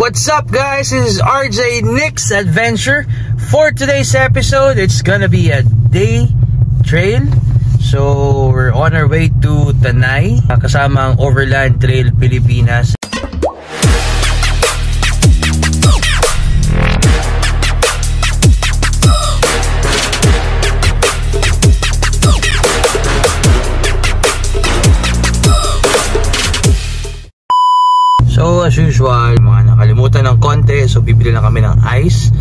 What's up guys, this is RJ Nick's Adventure. For today's episode, it's gonna be a day trail. So we're on our way to Tanay, kasama ang Overland Trail Pilipinas. So as usual, mga nakalimutan ng konti, so bibili lang kami ng ice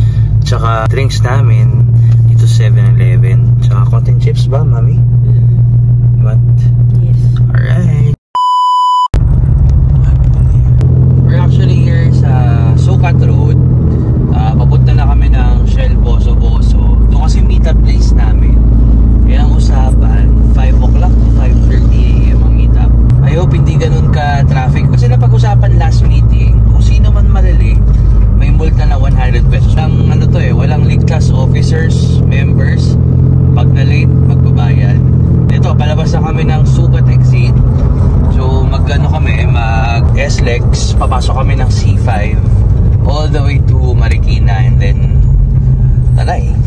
tsaka drinks namin dito 7-Eleven. Tsaka konting chips ba, mami? What? Yes. Alright. We're actually here sa Sukat Road. Papunta na kami ng Shell Boso Boso. Doon kasi meet-up place namin. Kaya ang usapan, 5 o'clock to 5:30 AM ang meet-up. I hope hindi ganun ka-traffic. Kasi napag-usapan last meeting, kung sino man malali, may multa na 100 pesos. Ang ano to walang lead class officers, members. Pag na-late, magbabayad. Ito, palabas na kami ng Sukat exit. So, mag-SLEX, papasok kami ng C5 all the way to Marikina and then Tanay.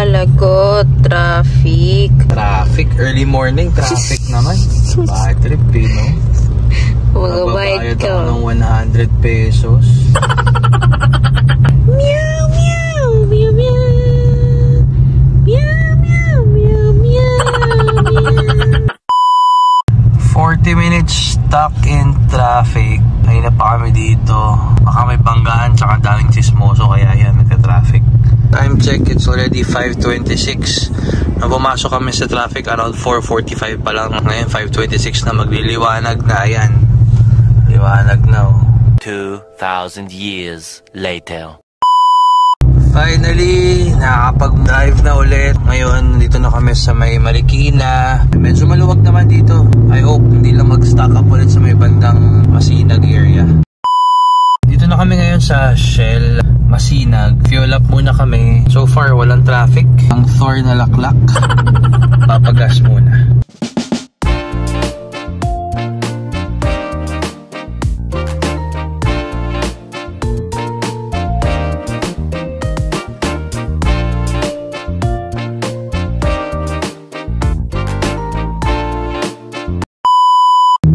Lago, traffic. Traffic, early morning traffic naman. Bad trip no? Magbabayad ka. Ako ng 100 pesos. Meow, meow, meow, meow. Meow, meow, meow, meow, meow. 40 minutes stuck in traffic. Ayun na pa kami dito. Baka may banggaan tsaka daming chismoso kaya yan, nagka-traffic. Time check, it's already 5:26. Pumasok kami sa traffic around 4:45 pa lang. Ngayon 5:26 na, magliliwanag na. Ayan, liwanag na 2,000 years later. Finally, nakakapag-drive na ulit. Ngayon, dito na kami sa may Marikina. Medyo maluwag naman dito. I hope hindi lang mag-stock up ulit sa may bandang Masinag area. Dito na kami ngayon sa Shell Masinag. Fuel up muna kami. So far, walang traffic. Ang Thor na laklak. Papagas muna.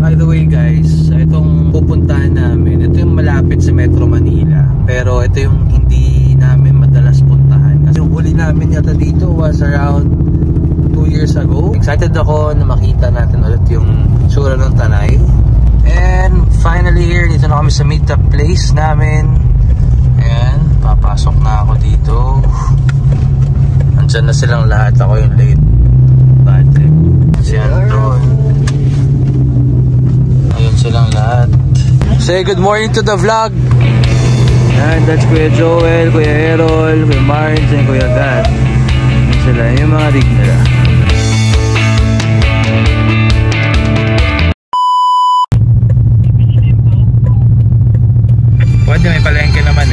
By the way guys, itong pupuntahan namin, ito yung malapit sa Metro Manila. Pero ito yung hindi namin madalas puntahan. Kasi yung huli namin yata dito was around 2 years ago. Excited ako na makita natin ulit yung tsura ng Tanay. And finally here, dito na kami sa meet-up place namin. And papasok na ako dito. Andyan na silang lahat, ako yung late. Bad trip. Kasi doon. Ayun silang lahat. Say good morning to the vlog. And that's Kuya Joel, Kuya Errol, Kuya Marnes, and Kuya Gat. Yan sila, yung mga rig nila. Pwede, may palengke naman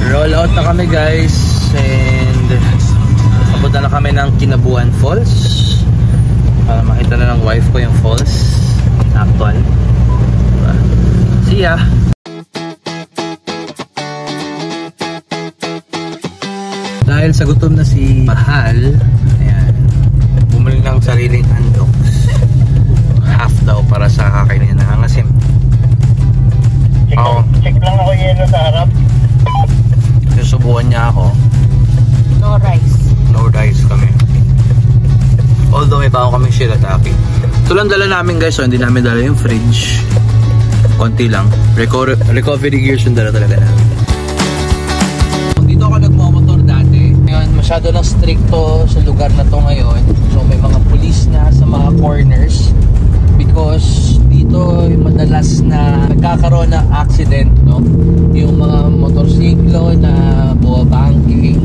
Roll out na kami guys. And papunta na kami ng Kinabuan Falls para makita na ng wife ko yung falls. Actual. Diba? See ya! Dahil sa gutom na si Mahal, ayan, bumili ng sariling handoks. Half daw para sa kakainin na nangangasim. Check lang ako yelo sa harap. Susubukan niya ako. No rice. No rice kami. Although may bago kaming shirataki. Ito lang dala namin guys, so hindi namin dala yung fridge. Konti lang. Recovery gears yung dala talaga namin. Dito ako nagmamotor dati. Ngayon, masyado lang stricto sa lugar na to ngayon. So may mga police na sa mga corners. Because dito yung madalas na nagkakaroon ng accident, no? Yung mga motorsiklo na buwabanking,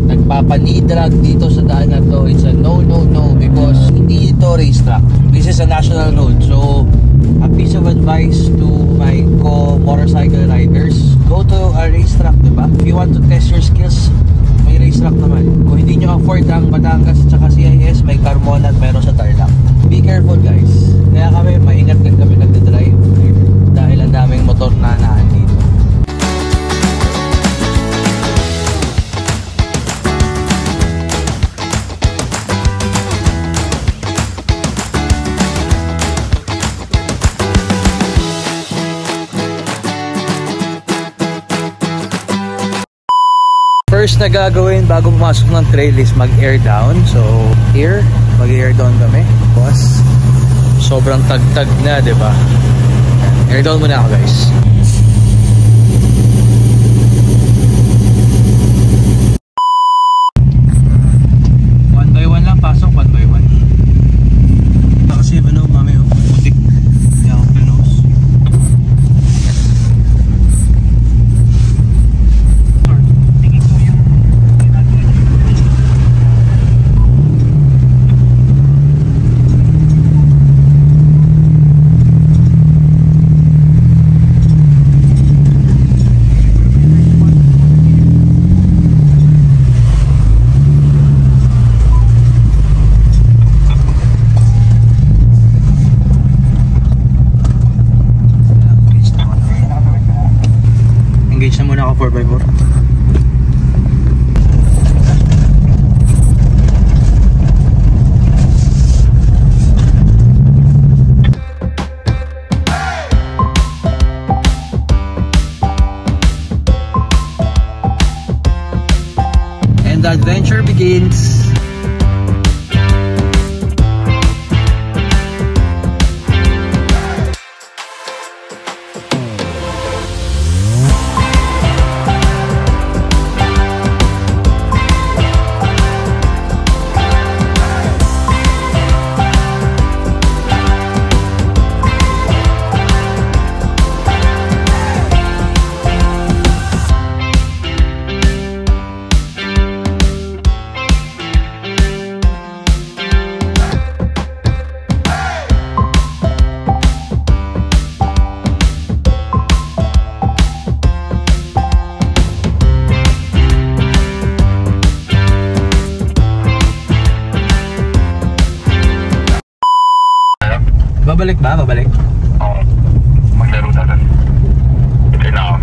nagpapanidrag dito sa daan na to. It's a no because hindi ito racetrack. This is a national road. So a piece of advice to my co-motorcycle riders, go to a racetrack, diba? If you want to test your skills, may racetrack naman. Kung hindi nyo afford ang Batangas at saka CIS, may Carmona at meron sa Tarlac. Be careful guys. Kaya kami, maingat din kami nagdadrive dahil ang daming motor na naan dito. First na gagawin bago pumasok ng trail is mag-air down. So here, mag-air down kami. Boss, sobrang tagtag na, diba? Air down muna ako guys. One by one lang, pasok one by one. Kasi ano, mami, putik. Kaya ako pinos. Engage na muna ako 4x4. And the adventure begins. Babalik ba? Babalik? Oo. Maglaro natin. Okay na ako.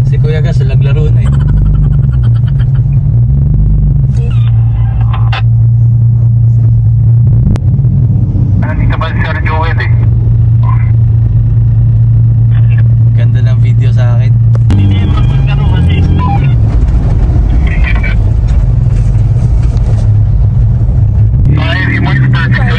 Si Kuya Gas, naglaro na eh. Nandito ba si Sir Joel eh? Ganda ng video sa akin. Hindi mo maglaro kasi. Ay, si Moise perfect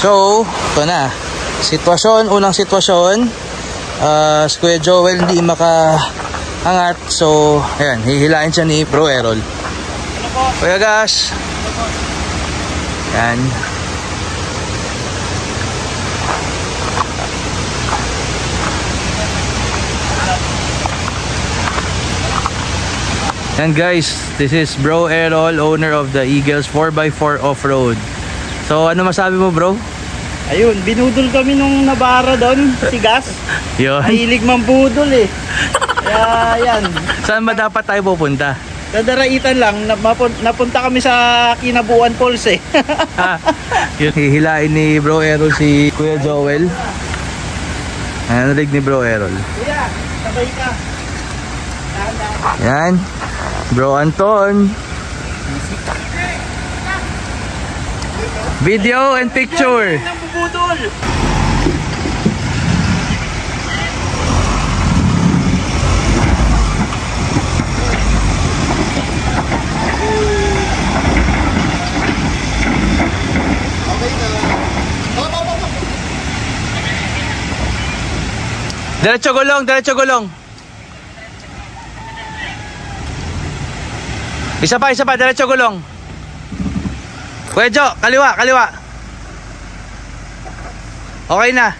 So, ito na. Unang sitwasyon. Si Kuya Joel hindi makaangat. So, ayan, hihilain siya ni Bro Errol. Kuya Gas. Ayan. And guys, this is Bro Errol, owner of the Eagles 4x4 Off-Road. So, ano masabi mo, bro? Ayun, binudol kami nung nabara doon, si Gas. Yun. Mahilig mambudol eh. Kaya yan. Saan ba dapat tayo pupunta? Kadaraitan lang, napunta kami sa Kinabuan Falls eh. Yun. Hihilain ni Bro Errol si Kuya Joel. Ayan, nalig ni Bro Errol. Kuya, sabay ka. Yan. Bro Anton. Video and picture. Nambubudol. Diretso gulong, diretso gulong. Isa pa, diretso gulong. Kuya Jo, kaliwa, kaliwa. Okay na.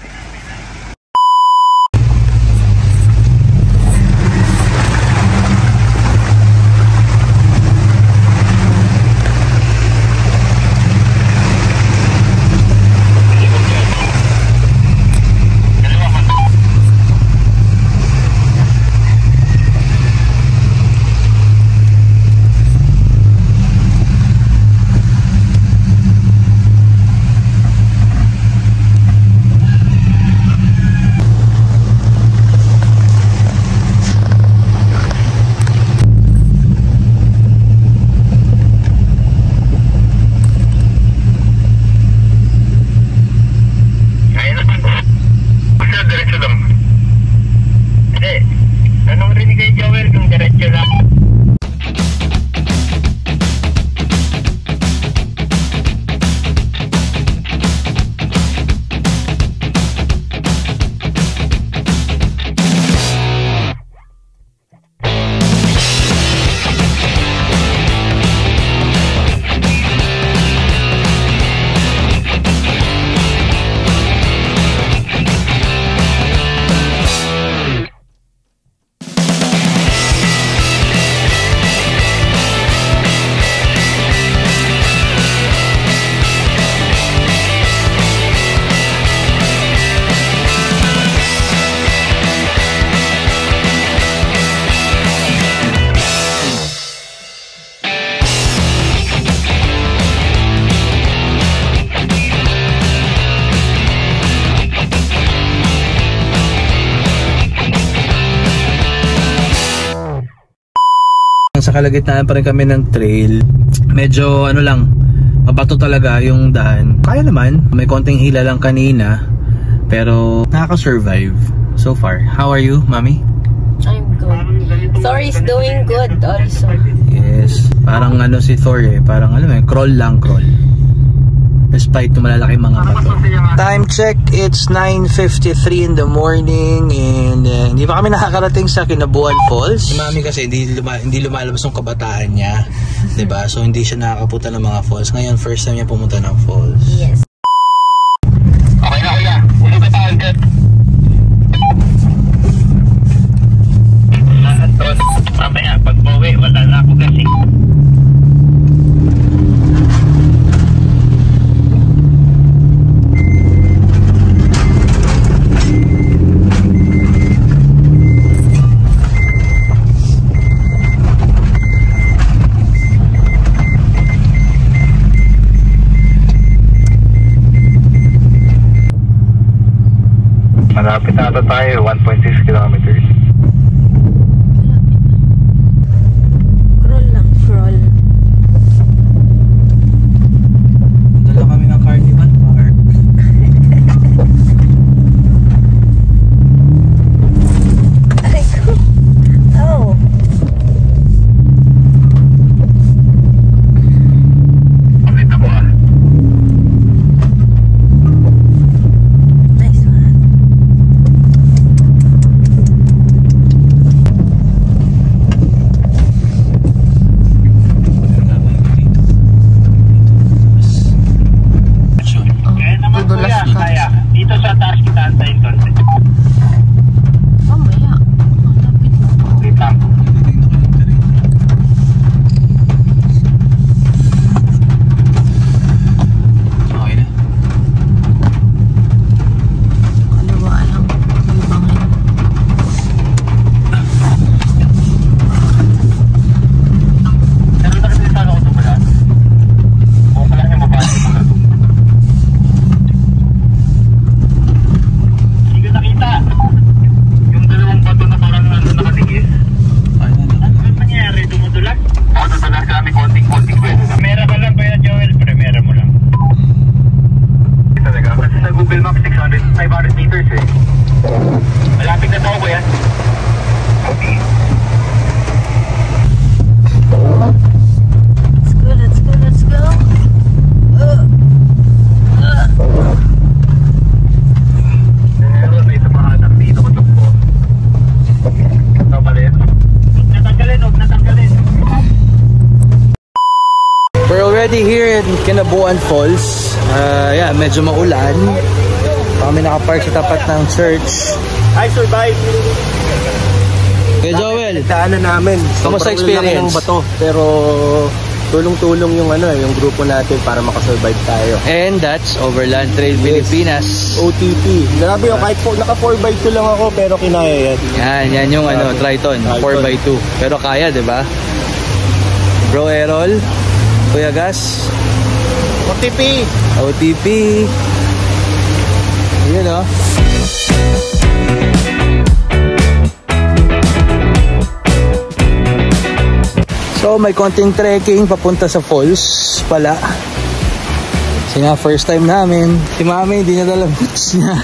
Sa kalagitnaan pa rin kami ng trail. Medyo ano lang, mabato talaga yung daan. Kaya naman, may konting hila lang kanina, pero nakaka-survive so far. How are you, Mami? I'm good. Thor is doing good also. Yes, parang ano si Thor eh, parang alam mo, crawl lang, crawl. Despite yung malalaking mga bato. Time check, it's 9:53 in the morning and hindi pa kami nakakarating sa Kinabuan Falls. Si Mami kasi hindi lumalabas yung kabataan niya, 'di ba? So hindi siya nakakapunta ng mga falls. Ngayon first time niya pumunta ng falls. Yes. Okay na kuya, uli ba tayo agad? Mamaya pag bawi, wala na ako kasi. already here in Kinabuan Falls. Yeah, medyo maulan. Kami nakapark sa tapat ng church. I survived. Kaya Joel, daanan namin. kamusta experience? Ng bato, pero tulong-tulong yung yung grupo natin para makasurvive tayo. And that's Overland Trail Pilipinas. OTP. Grabe yung kahit naka 4x2 lang ako pero kinaya yan. Yan yung Triton, 4x2. Pero kaya, 'di ba? Bro Errol, Kuya Gas, OTP. OTP. Yun oh. So may konting trekking papunta sa falls pala. Kasi nga first time namin. Si Mami hindi na dala boots niya.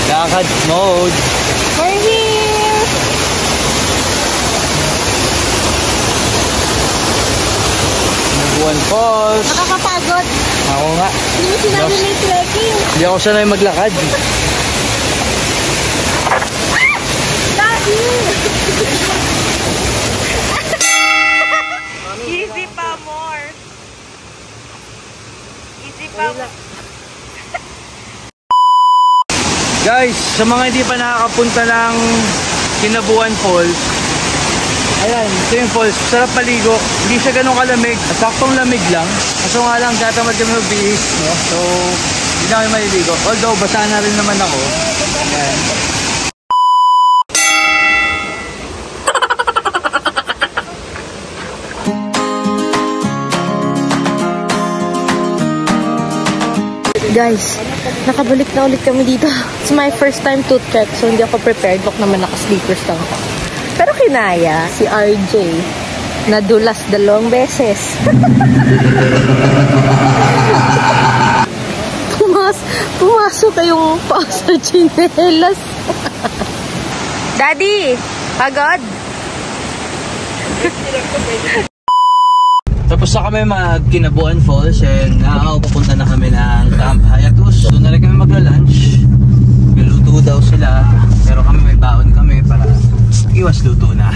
Lakad mode. We're here! Kinabuan Falls. Nakakapagod. Ako nga. Hindi mo sinabi may trekking. Hindi ako sanay maglakad. Daddy! Easy pa more. Easy pa more. Guys, sa mga hindi pa nakakapunta ng Kinabuan Falls, ayan, ito yung falls. Sarap paligo. Hindi siya ganun kalamig. Saktong lamig lang. Kaso nga lang, tatamad kami magbihis, no? So, hindi na kami maliligo. Although, basa na rin naman ako. Ayan. Guys, nakabalik na ulit kami dito. It's my first time to trek, so hindi ako prepared. Look naman, naka-sleepers lang ako. Pero kinaya, si RJ, nadulas 2 beses. Pumasok kayong pa sa chinelas. Daddy, pagod? Tapos na kami mag-Kinabuan Falls and now papunta na kami ng Camp Hayatus. Doon na rin kami magla-lunch. Luto daw sila, pero kami may baon kami para iwas luto na.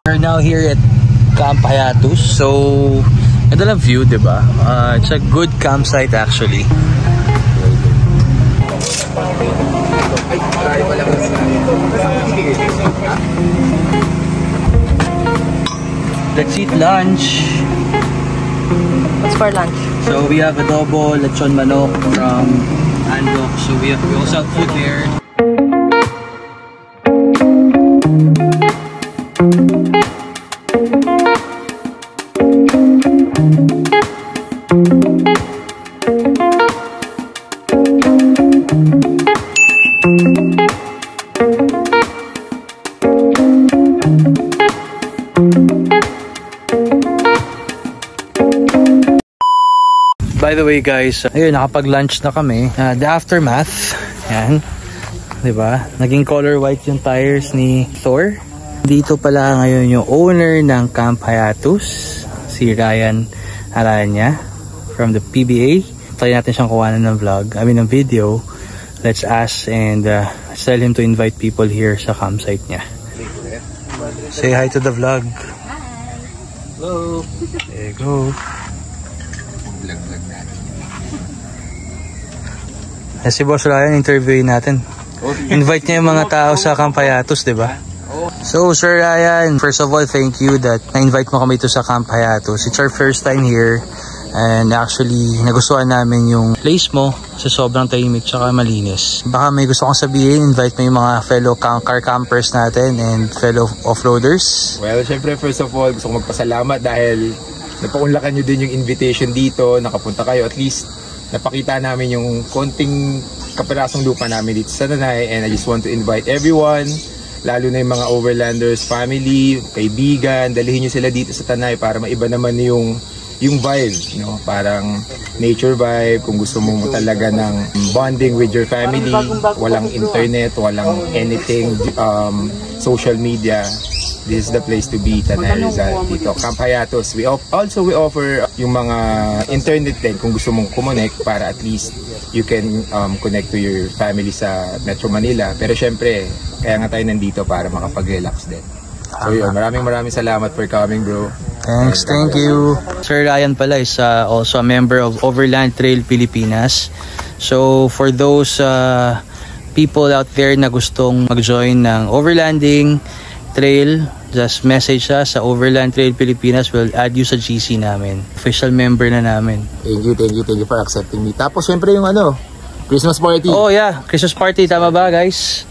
We're now here at Camp Hayatus. So, ito lang view, diba? It's a good campsite actually. Let's eat lunch. What's for lunch? So, we have adobo, lechon manok from Andok. So, we also have food there. By the way guys, ayun, nakapag-lunch na kami. The aftermath, yan, diba? Naging color white yung tires ni Thor. Dito pala ngayon yung owner ng Camp Hayatus, si Ryan Aranya from the PBA. Try natin siyang kuhanan ng vlog, ng video. Let's ask and let's tell him to invite people here sa campsite niya. Say hi to the vlog. Hi. Hello. There you go. Si Boss Ryan, interviewin natin. Invite niya yung mga tao sa Camp Hayatus, di ba? So, Sir Ryan, first of all, thank you that na-invite mo kami to sa Camp Hayatos. It's our first time here. And actually, nagustuhan namin yung place mo kasi sobrang tahimik tsaka malinis. Baka may gusto kong sabihin, invite mo yung mga fellow car campers natin and fellow offroaders. Well, syempre first of all, gusto kong magpasalamat dahil napaunlakan nyo din yung invitation dito, nakapunta kayo. At least, napakita namin yung konting kapirasong lupa namin dito sa Tanay. And I just want to invite everyone, lalo na yung mga overlanders, family, kaibigan, dalhin nyo sila dito sa Tanay para maiba naman yung vibe, no? Parang nature vibe, kung gusto mo talaga ng bonding with your family, walang internet, walang anything, social media, this is the place to be, Tanay Rizal, dito, Camp Hayatos. We offer yung mga internet din kung gusto mong connect para at least you can connect to your family sa Metro Manila. Pero syempre, kaya nga tayo nandito para makapag-relax din. So yun, maraming salamat for coming, bro. Thanks, thank you. Sir Ryan pala is also a member of Overland Trail Pilipinas. So for those people out there na gustong mag-join ng overlanding trail, just message us sa Overland Trail Pilipinas. We'll add you sa GC namin. Official member na namin. Thank you for accepting me. Tapos syempre yung Christmas party. Oh yeah, Christmas party, tama ba guys?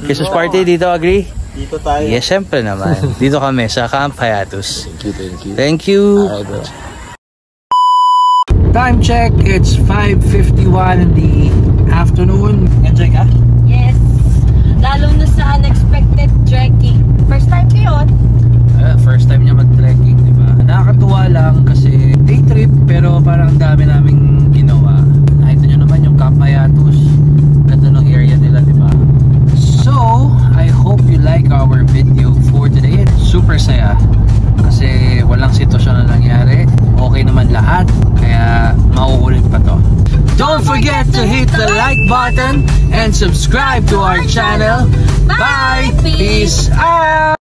Christmas party dito, agree? Dito tayo. Yes, syempre naman. Dito kami sa Camp Hayatos. Thank you. Thank you. Alright, bro. Time check, it's 5:51 in the afternoon. Enjoy ka? Yes. Lalo na sa unexpected trekking. First time ko yun. First time niya mag-trekking, di ba? Nakakatuwa lang kasi day trip pero parang dami naming ginawa. Nakita nyo naman yung Camp Hayatos. Ganda ng area nila, di ba? So, I hope you like our video for today. It's super saya kasi walang sitwasyon na nangyari. Okay naman lahat, kaya mauulit pa to. Don't forget to hit the like button and subscribe to our channel. Bye! Peace out!